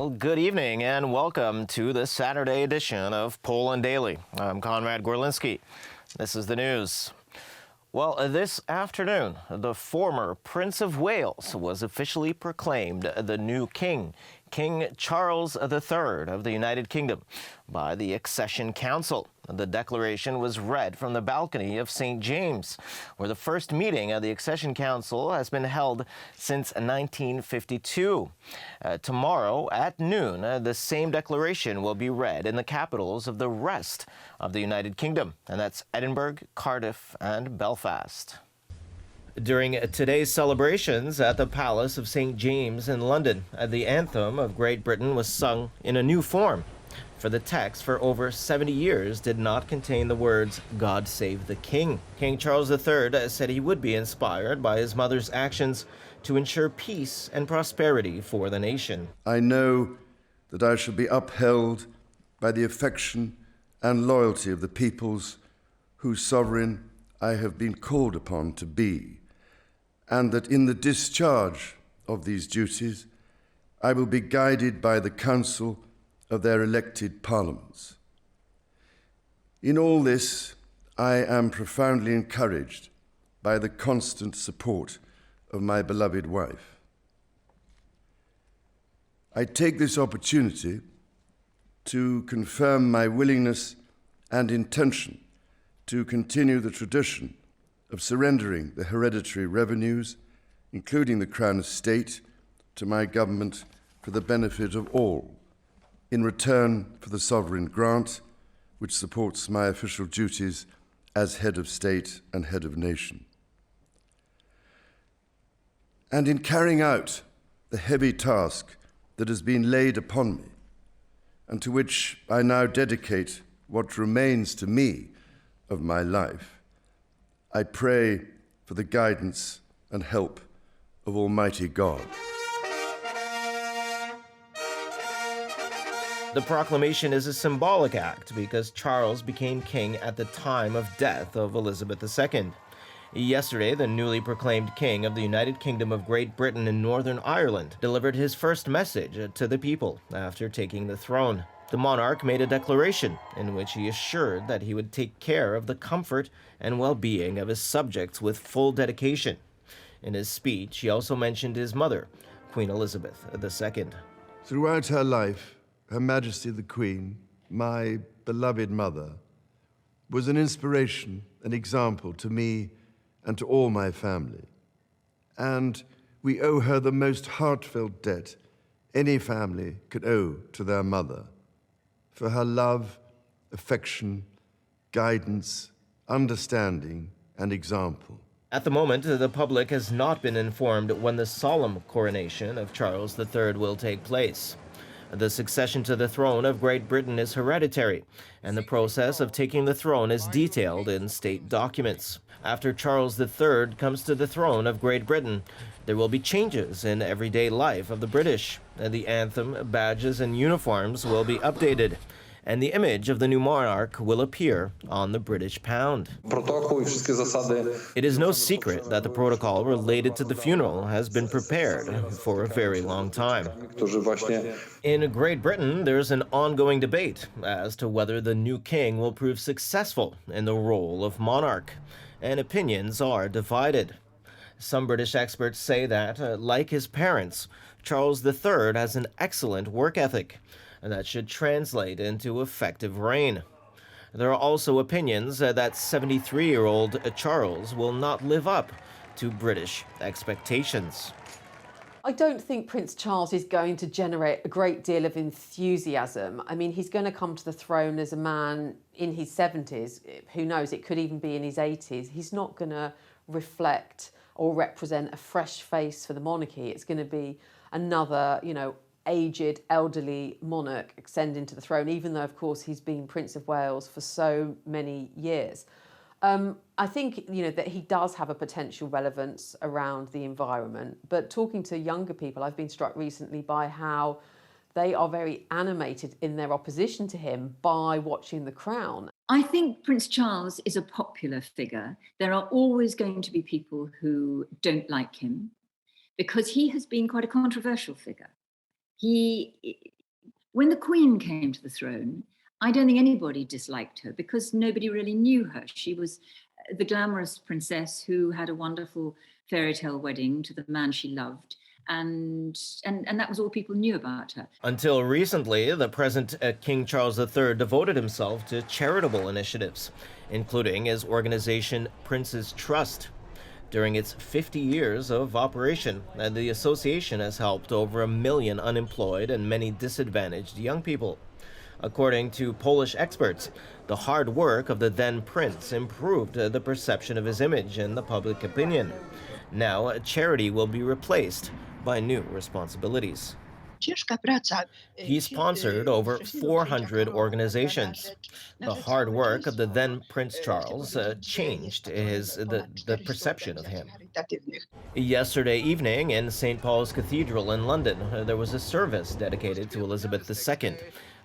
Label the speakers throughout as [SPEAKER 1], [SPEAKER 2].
[SPEAKER 1] Well, good evening and welcome to the Saturday edition of Poland Daily. I'm Conrad Gorlinski. This is the news. Well, this afternoon, the former Prince of Wales was officially proclaimed the new king, King Charles III of the United Kingdom, by the Accession Council. The declaration was read from the balcony of St. James, where the first meeting of the Accession Council has been held since 1952. Tomorrow at noon, the same declaration will be read in the capitals of the rest of the United Kingdom, and that's Edinburgh, Cardiff, and Belfast. During today's celebrations at the Palace of St. James in London, the anthem of Great Britain was sung in a new form. For the text for over 70 years did not contain the words, "God save the King." King Charles III said he would be inspired by his mother's actions to ensure peace and prosperity for the nation.
[SPEAKER 2] I know that I shall be upheld by the affection and loyalty of the peoples whose sovereign I have been called upon to be, and that in the discharge of these duties, I will be guided by the counsel of their elected parliaments. In all this, I am profoundly encouraged by the constant support of my beloved wife. I take this opportunity to confirm my willingness and intention to continue the tradition of surrendering the hereditary revenues, including the Crown Estate, to my government for the benefit of all, in return for the sovereign grant, which supports my official duties as head of state and head of nation. And in carrying out the heavy task that has been laid upon me, and to which I now dedicate what remains to me of my life, I pray for the guidance and help of Almighty God.
[SPEAKER 1] The proclamation is a symbolic act because Charles became king at the time of death of Elizabeth II. Yesterday, the newly proclaimed king of the United Kingdom of Great Britain and Northern Ireland delivered his first message to the people after taking the throne. The monarch made a declaration in which he assured that he would take care of the comfort and well-being of his subjects with full dedication. In his speech, he also mentioned his mother, Queen Elizabeth II.
[SPEAKER 2] Throughout her life, Her Majesty the Queen, my beloved mother, was an inspiration, an example to me and to all my family. And we owe her the most heartfelt debt any family could owe to their mother, for her love, affection, guidance, understanding, and example.
[SPEAKER 1] At the moment, the public has not been informed when the solemn coronation of Charles III will take place. The succession to the throne of Great Britain is hereditary, and the process of taking the throne is detailed in state documents. After Charles III comes to the throne of Great Britain, there will be changes in everyday life of the British. The anthem, badges, and uniforms will be updated, and the image of the new monarch will appear on the British pound. It is no secret that the protocol related to the funeral has been prepared for a very long time. In Great Britain, there's an ongoing debate as to whether the new king will prove successful in the role of monarch, and opinions are divided. Some British experts say that, like his parents, Charles III has an excellent work ethic, and that should translate into effective reign. There are also opinions that 73-year-old Charles will not live up to British expectations.
[SPEAKER 3] I don't think Prince Charles is going to generate a great deal of enthusiasm. I mean, he's going to come to the throne as a man in his 70s. Who knows, it could even be in his 80s. He's not going to reflect or represent a fresh face for the monarchy. It's going to be another, aged, elderly monarch ascending to the throne, even though, of course, he's been Prince of Wales for so many years. I think, that he does have a potential relevance around the environment. But talking to younger people, I've been struck recently by how they are very animated in their opposition to him by watching The Crown.
[SPEAKER 4] I think Prince Charles is a popular figure. There are always going to be people who don't like him because he has been quite a controversial figure. He When the Queen came to the throne, I don't think anybody disliked her because nobody really knew her. She was the glamorous princess who had a wonderful fairy tale wedding to the man she loved. And that was all people knew about her.
[SPEAKER 1] Until recently, the present King Charles III devoted himself to charitable initiatives, including his organization Prince's Trust. During its 50 years of operation, the association has helped over 1 million unemployed and many disadvantaged young people. According to Polish experts, the hard work of the then prince improved the perception of his image in the public opinion. Now, charity will be replaced by new responsibilities. He sponsored over 400 organizations. The hard work of the then Prince Charles changed the perception of him. Yesterday evening in St. Paul's Cathedral in London, there was a service dedicated to Elizabeth II,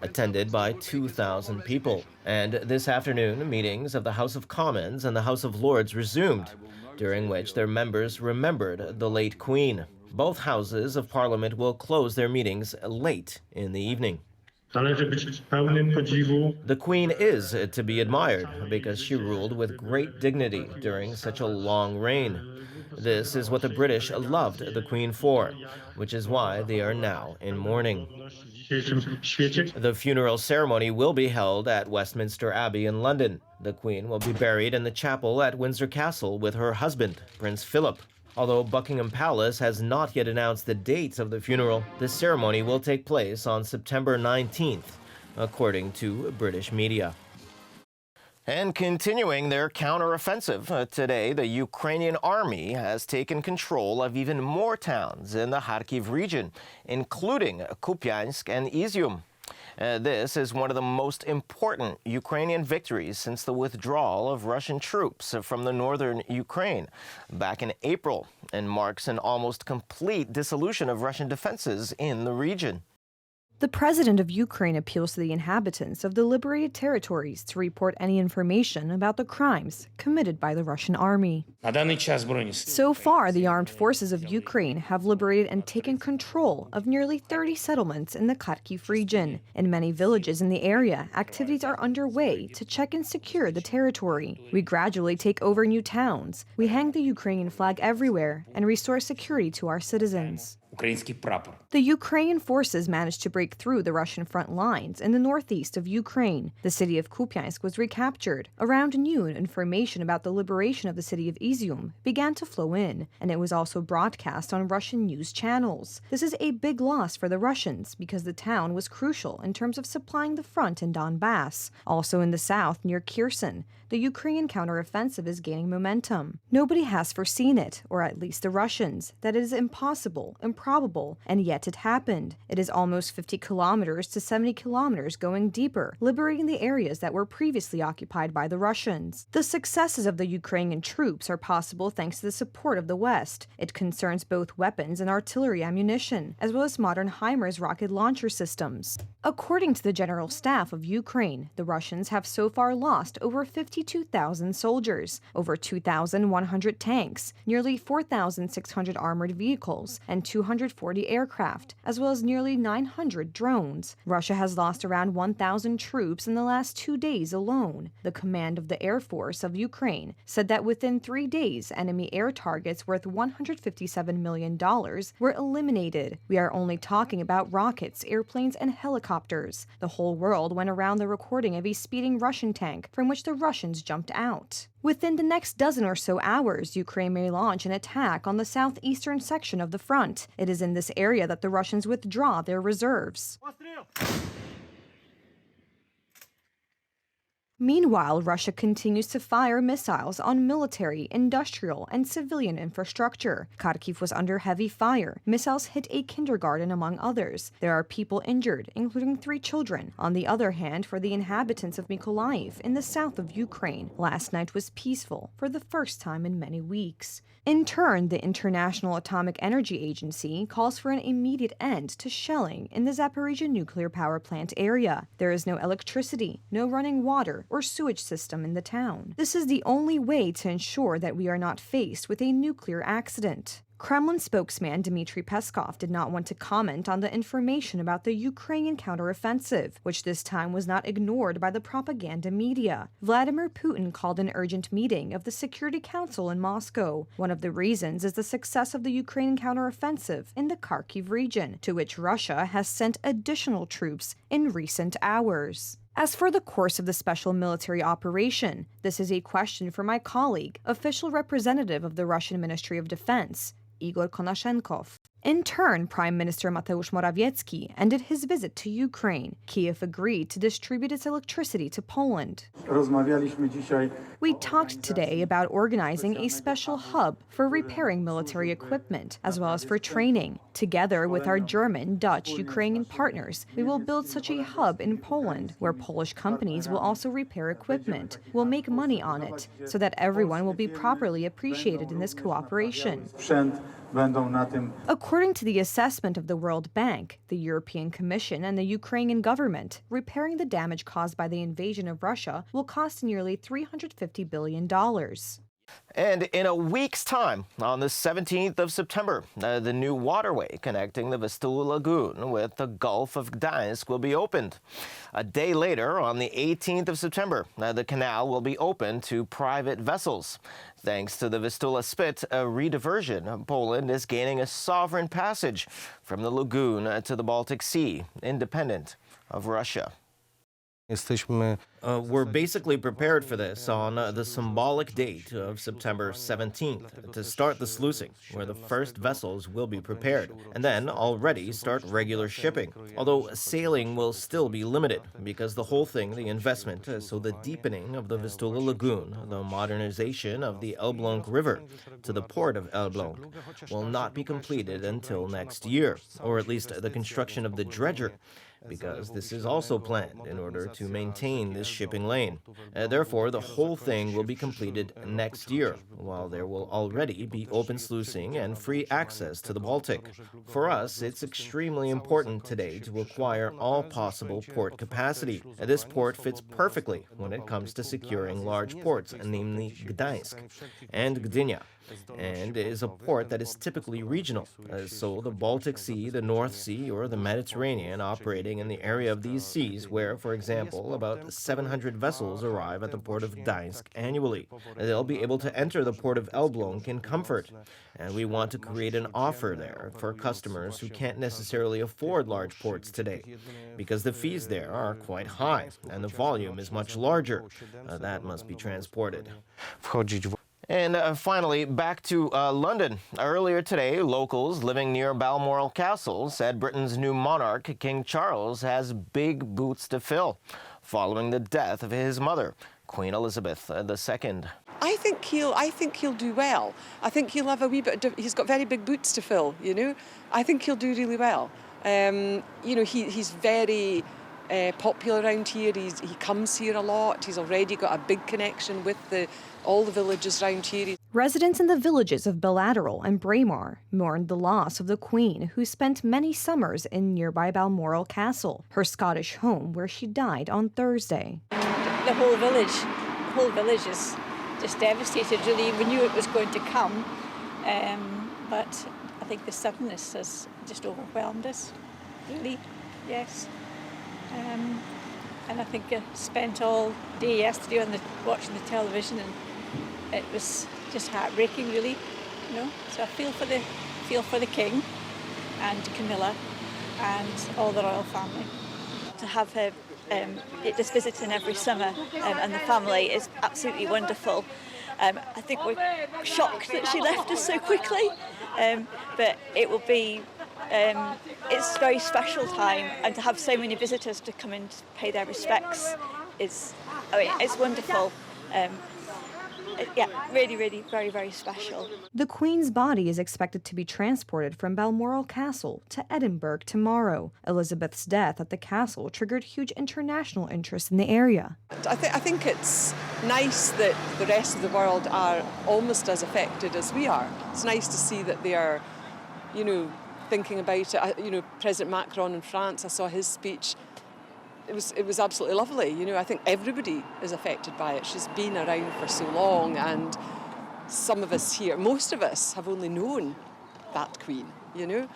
[SPEAKER 1] attended by 2,000 people. And this afternoon, meetings of the House of Commons and the House of Lords resumed, during which their members remembered the late Queen. Both houses of Parliament will close their meetings late in the evening. The Queen is to be admired because she ruled with great dignity during such a long reign. This is what the British loved the Queen for, which is why they are now in mourning. The funeral ceremony will be held at Westminster Abbey in London. The Queen will be buried in the chapel at Windsor Castle with her husband, Prince Philip. Although Buckingham Palace has not yet announced the dates of the funeral, the ceremony will take place on September 19th, according to British media. And continuing their counteroffensive, today the Ukrainian army has taken control of even more towns in the Kharkiv region, including Kupiansk and Izium. This is one of the most important Ukrainian victories since the withdrawal of Russian troops from the northern Ukraine back in April, and marks an almost complete dissolution of Russian defenses in the region.
[SPEAKER 5] The president of Ukraine appeals to the inhabitants of the liberated territories to report any information about the crimes committed by the Russian army. So far, the armed forces of Ukraine have liberated and taken control of nearly 30 settlements in the Kharkiv region. In many villages in the area, activities are underway to check and secure the territory. We gradually take over new towns. We hang the Ukrainian flag everywhere and restore security to our citizens. The Ukrainian forces managed to break through the Russian front lines in the northeast of Ukraine. The city of Kupiansk was recaptured. Around noon, information about the liberation of the city of Izium began to flow in, and it was also broadcast on Russian news channels. This is a big loss for the Russians because the town was crucial in terms of supplying the front in Donbass. Also in the south, near Kherson, the Ukrainian counteroffensive is gaining momentum. Nobody has foreseen it, or at least the Russians, that it is impossible, improbable, and yet it happened. It is almost 50 kilometers to 70 kilometers going deeper, liberating the areas that were previously occupied by the Russians. The successes of the Ukrainian troops are possible thanks to the support of the West. It concerns both weapons and artillery ammunition, as well as modern HIMARS rocket launcher systems. According to the General Staff of Ukraine, the Russians have so far lost over 52,000 soldiers, over 2,100 tanks, nearly 4,600 armored vehicles, and 240 aircraft, as well as nearly 900 drones. Russia has lost around 1,000 troops in the last 2 days alone. The command of the Air Force of Ukraine said that within 3 days, enemy air targets worth $157 million were eliminated. We are only talking about rockets, airplanes, and helicopters. The whole world went around the recording of a speeding Russian tank from which the Russians jumped out. Within the next dozen or so hours, Ukraine may launch an attack on the southeastern section of the front. It is in this area that the Russians withdraw their reserves. Meanwhile, Russia continues to fire missiles on military, industrial, and civilian infrastructure. Kharkiv was under heavy fire. Missiles hit a kindergarten, among others. There are people injured, including 3 children. On the other hand, for the inhabitants of Mykolaiv in the south of Ukraine, last night was peaceful for the first time in many weeks. In turn, the International Atomic Energy Agency calls for an immediate end to shelling in the Zaporizhzhia nuclear power plant area. There is no electricity, no running water, or sewage system in the town. This is the only way to ensure that we are not faced with a nuclear accident. Kremlin spokesman Dmitry Peskov did not want to comment on the information about the Ukrainian counteroffensive, which this time was not ignored by the propaganda media. Vladimir Putin called an urgent meeting of the Security Council in Moscow. One of the reasons is the success of the Ukrainian counteroffensive in the Kharkiv region, to which Russia has sent additional troops in recent hours. As for the course of the special military operation, this is a question for my colleague, official representative of the Russian Ministry of Defense, Igor Konashenkov. In turn, Prime Minister Mateusz Morawiecki ended his visit to Ukraine. Kiev agreed to distribute its electricity to Poland. We talked today about organizing a special hub for repairing military equipment, as well as for training. Together with our German, Dutch, Ukrainian partners, we will build such a hub in Poland, where Polish companies will also repair equipment. We'll make money on it, so that everyone will be properly appreciated in this cooperation. According to the assessment of the World Bank, the European Commission, and the Ukrainian government, repairing the damage caused by the invasion of Russia will cost nearly $350 billion.
[SPEAKER 1] And in a week's time, on the 17th of September, the new waterway connecting the Vistula Lagoon with the Gulf of Gdańsk will be opened. A day later, on the 18th of September, the canal will be open to private vessels. Thanks to the Vistula Spit rediversion, Poland is gaining a sovereign passage from the lagoon to the Baltic Sea, independent of Russia. We're basically prepared for this on the symbolic date of September 17th to start the sluicing, where the first vessels will be prepared, and then already start regular shipping. Although sailing will still be limited, because the whole thing, the investment, so the deepening of the Vistula Lagoon, the modernization of the Elbląg River to the port of Elbląg, will not be completed until next year, or at least the construction of the dredger, because this is also planned in order to maintain this shipping lane. Therefore, the whole thing will be completed next year, while there will already be open sluicing and free access to the Baltic. For us, it's extremely important today to acquire all possible port capacity. This port fits perfectly when it comes to securing large ports, namely Gdańsk and Gdynia, and is a port that is typically regional. So the Baltic Sea, the North Sea, or the Mediterranean operating in the area of these seas where, for example, about 700 vessels arrive at the port of Gdańsk annually. They'll be able to enter the port of Elbląg in comfort. And we want to create an offer there for customers who can't necessarily afford large ports today, because the fees there are quite high and the volume is much larger. That must be transported. And finally, back to London. Earlier today, locals living near Balmoral Castle said Britain's new monarch, King Charles, has big boots to fill following the death of his mother, Queen Elizabeth II.
[SPEAKER 6] I think he'll do well. I think he'll have a wee bit. He's got very big boots to fill. I think he'll do really well. He's very popular around here. He comes here a lot. He's already got a big connection with all the villages around here.
[SPEAKER 5] Residents in the villages of Bilateral and Braemar mourned the loss of the Queen, who spent many summers in nearby Balmoral Castle, her Scottish home where she died on Thursday.
[SPEAKER 7] The whole village is just devastated, really. We knew it was going to come, but I think the suddenness has just overwhelmed us, really, yes. And I think I spent all day yesterday watching the television, and it was just heartbreaking, really. So I feel for the King and Camilla and all the royal family.
[SPEAKER 8] To have her just visiting every summer and the family is absolutely wonderful. I think we're shocked that she left us so quickly, but it will be. It's a very special time, and to have so many visitors to come and pay their respects it's wonderful. Really, really, very, very special.
[SPEAKER 5] The Queen's body is expected to be transported from Balmoral Castle to Edinburgh tomorrow. Elizabeth's death at the castle triggered huge international interest in the area.
[SPEAKER 6] I think it's nice that the rest of the world are almost as affected as we are. It's nice to see that they are, thinking about it. President Macron in France, I saw his speech. It was absolutely lovely. I think everybody is affected by it. She's been around for so long, and some of us here, most of us, have only known that queen, you know.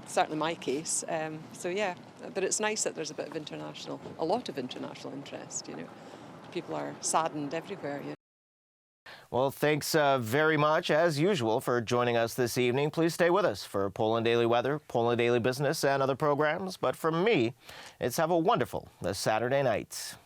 [SPEAKER 6] Certainly my case. So yeah, but it's nice that there's a lot of international interest, you know. People are saddened everywhere, you know.
[SPEAKER 1] Well, thanks very much, as usual, for joining us this evening. Please stay with us for Poland Daily Weather, Poland Daily Business, and other programs. But from me, it's have a wonderful Saturday night.